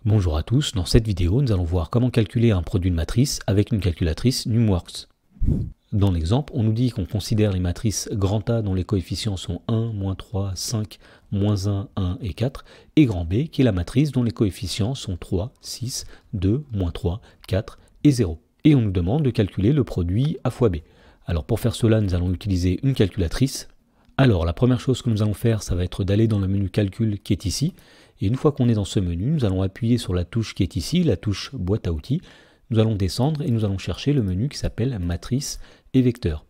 Bonjour à tous, dans cette vidéo nous allons voir comment calculer un produit de matrice avec une calculatrice NumWorks. Dans l'exemple, on nous dit qu'on considère les matrices grand A dont les coefficients sont 1, moins 3, 5, moins 1, 1 et 4, et grand B qui est la matrice dont les coefficients sont 3, 6, 2, moins 3, 4 et 0. Et on nous demande de calculer le produit A fois B. Alors pour faire cela, nous allons utiliser une calculatrice. Alors la première chose que nous allons faire, ça va être d'aller dans le menu calcul qui est ici. Et une fois qu'on est dans ce menu, nous allons appuyer sur la touche qui est ici, la touche boîte à outils. Nous allons descendre et nous allons chercher le menu qui s'appelle matrice et vecteur.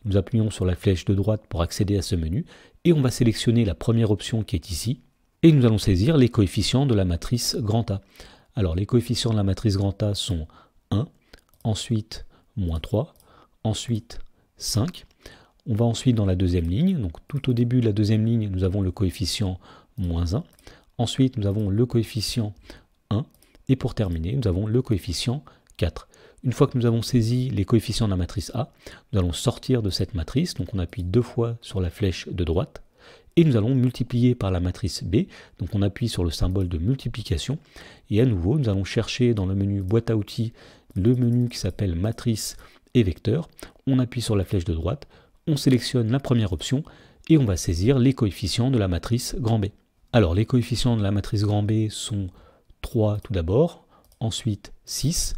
Nous appuyons sur la flèche de droite pour accéder à ce menu et on va sélectionner la première option qui est ici. Et nous allons saisir les coefficients de la matrice grand A. Alors les coefficients de la matrice grand A sont 1, ensuite moins 3, ensuite 5. On va ensuite dans la deuxième ligne, donc tout au début de la deuxième ligne, nous avons le coefficient moins 1. Ensuite, nous avons le coefficient 1. Et pour terminer, nous avons le coefficient 4. Une fois que nous avons saisi les coefficients de la matrice A, nous allons sortir de cette matrice. Donc on appuie deux fois sur la flèche de droite. Et nous allons multiplier par la matrice B. Donc on appuie sur le symbole de multiplication. Et à nouveau, nous allons chercher dans le menu boîte à outils le menu qui s'appelle matrice et vecteur. On appuie sur la flèche de droite. On sélectionne la première option. Et on va saisir les coefficients de la matrice grand B. Alors, les coefficients de la matrice grand B sont 3 tout d'abord, ensuite 6.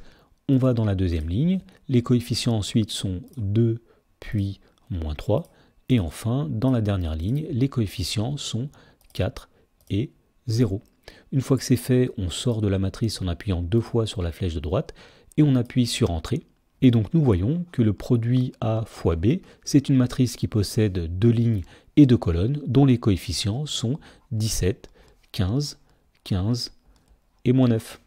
On va dans la deuxième ligne. Les coefficients ensuite sont 2, puis moins 3. Et enfin, dans la dernière ligne, les coefficients sont 4 et 0. Une fois que c'est fait, on sort de la matrice en appuyant deux fois sur la flèche de droite et on appuie sur Entrée. Et donc nous voyons que le produit A fois B, c'est une matrice qui possède deux lignes et deux colonnes dont les coefficients sont 17, 15, 15 et moins 9.